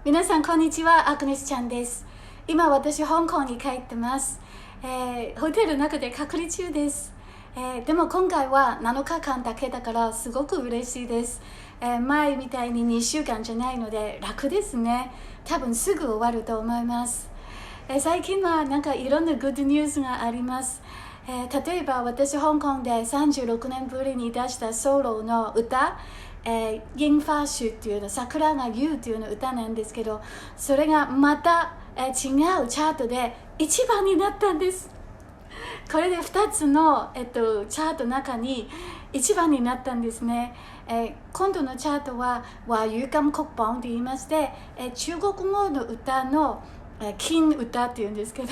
皆さんこんにちは、アグネスちゃんです。今私香港に帰ってます。ホテルの中で隔離中です。でも今回は7日間だけだからすごく嬉しいです。前みたいに2週間じゃないので楽ですね。多分すぐ終わると思います。最近はなんかいろんなグッドニュースがあります。例えば私香港で36年ぶりに出したソロの歌、櫻花樹っていうの桜が言うっていうの歌なんですけど、それがまた、違うチャートで1番になったんです。これで2つの、チャートの中に1番になったんですね。今度のチャートは華語金曲榜と言いまして、中国語の歌の金歌っていうんですけど、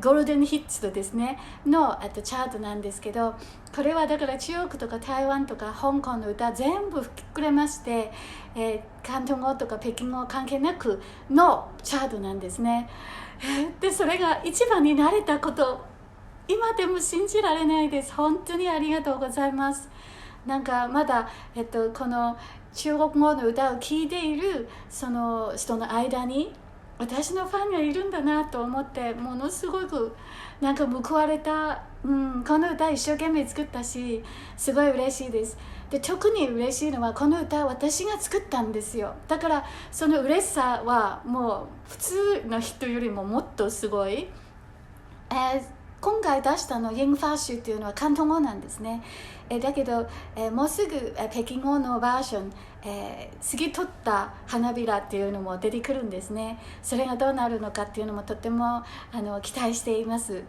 ゴールデンヒッツですねのチャートなんですけど、これはだから中国とか台湾とか香港の歌全部吹きくれまして、広東語とか北京語関係なくのチャートなんですね。でそれが一番になれたこと、今でも信じられないです。本当にありがとうございます。なんかまだ、この中国語の歌を聴いているその人の間に私のファンがいるんだなと思って、ものすごくなんか報われた、この歌一生懸命作ったし、すごい嬉しいです。で特に嬉しいのはこの歌私が作ったんですよ。だからその嬉しさはもう普通の人よりももっとすごい。今回出したの櫻花樹っていうのは広東語なんですね。だけど、もうすぐ北京語のバージョン、過ぎ取った花びらっていうのも出てくるんですね。それがどうなるのかっていうのもとても期待しています。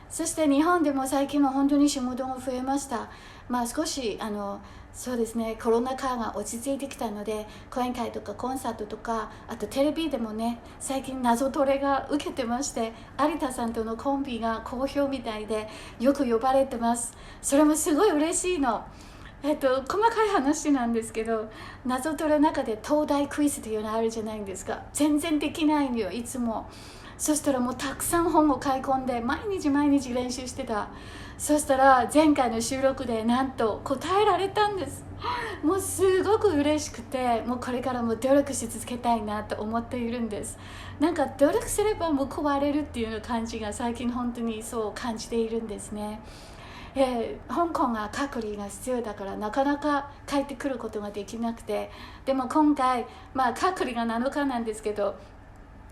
そして日本でも最近は本当に仕事が増えました。少しそうですね、コロナ禍が落ち着いてきたので、講演会とかコンサートとか、あとテレビでもね、最近謎トレが受けてまして、有田さんとのコンビが好評みたいでよく呼ばれてます。それもすごい嬉しいの。細かい話なんですけど、謎トレの中で東大クイズっていうのあるじゃないですか。全然できないのよ、いつも。そしたらもうたくさん本を買い込んで毎日練習してた。そしたら前回の収録でなんと答えられたんです。もうすごく嬉しくて、もうこれからも努力し続けたいなと思っているんです。なんか努力すれば報われるっていう感じが最近本当にそう感じているんですね。香港が隔離が必要だからなかなか帰ってくることができなくて、でも今回、隔離が7日なんですけど、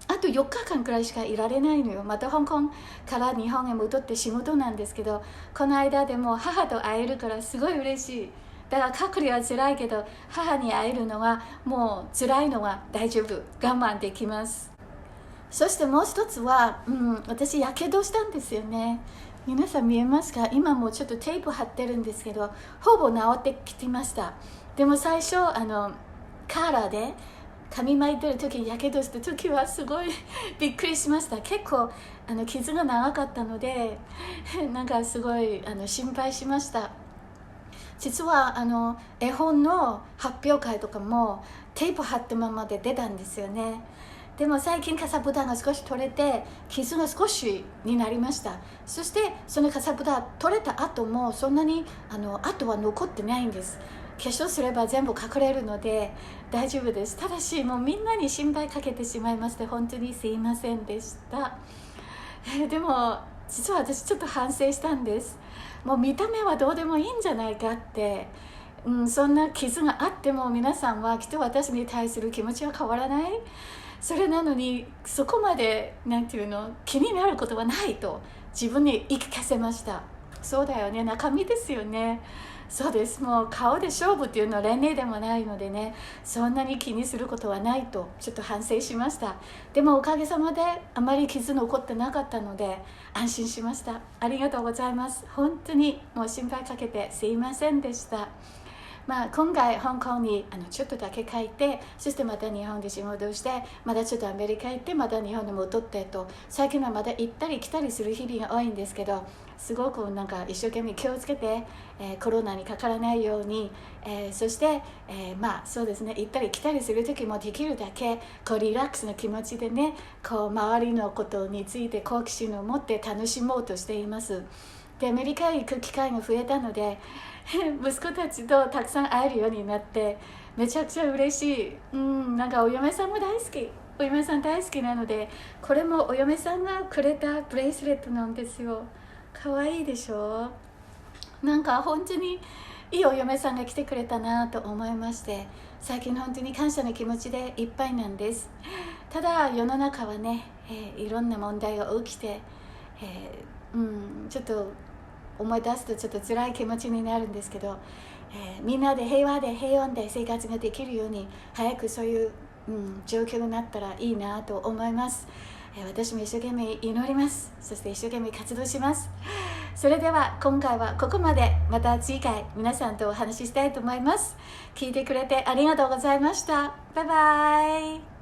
あと4日間くらいしかいられないのよ。また香港から日本へ戻って仕事なんですけど、この間でも母と会えるからすごい嬉しい。だから隔離は辛いけど、母に会えるのはもう辛いのは大丈夫、我慢できます。そしてもう一つは、私やけどしたんですよね。皆さん見えますか？今もちょっとテープ貼ってるんですけど、ほぼ治ってきてました。でも最初カーラーで髪巻いてる時にやけどした時はすごいびっくりしました。結構傷が長かったのでなんかすごい心配しました。実は絵本の発表会とかもテープ貼ったままで出たんですよね。でも最近かさぶたが少し取れて傷が少しになりました。そしてそのかさぶた取れた後もそんなに跡は残ってないんです。化粧すれば全部隠れるので大丈夫です。ただしもうみんなに心配かけてしまいまして本当にすいませんでした。でも実は私ちょっと反省したんです。もう見た目はどうでもいいんじゃないかって、そんな傷があっても皆さんはきっと私に対する気持ちは変わらない。それなのにそこまでなんていうの気になることはないと自分に言い聞かせました。そうだよね、中身ですよね。そうです。もう顔で勝負っていうのは恋愛でもないのでね、そんなに気にすることはないとちょっと反省しました。でもおかげさまであまり傷残ってなかったので安心しました。ありがとうございます。本当にもう心配かけてすいませんでした。今回香港にちょっとだけ帰って、そしてまた日本で仕事をして、またちょっとアメリカ行って、また日本に戻ってと、最近はまた行ったり来たりする日々が多いんですけど、すごくなんか一生懸命気をつけて、コロナにかからないように、そして、そうですね、行ったり来たりする時もできるだけこうリラックスな気持ちでね、こう周りのことについて好奇心を持って楽しもうとしています。でアメリカへ行く機会が増えたので息子たちとたくさん会えるようになってめちゃくちゃ嬉しい。なんかお嫁さんも大好き。お嫁さん大好きなので、これもお嫁さんがくれたブレイスレットなんですよ。かわいいでしょ。なんか本当にいいお嫁さんが来てくれたなと思いまして、最近本当に感謝の気持ちでいっぱいなんです。ただ世の中はね、いろんな問題が起きて、ちょっと思い出すとちょっと辛い気持ちになるんですけど、みんなで平和で平穏で生活ができるように早くそういう、状況になったらいいなと思います。私も一生懸命祈ります。そして一生懸命活動します。それでは今回はここまで。また次回皆さんとお話ししたいと思います。聞いてくれてありがとうございました。バイバイ。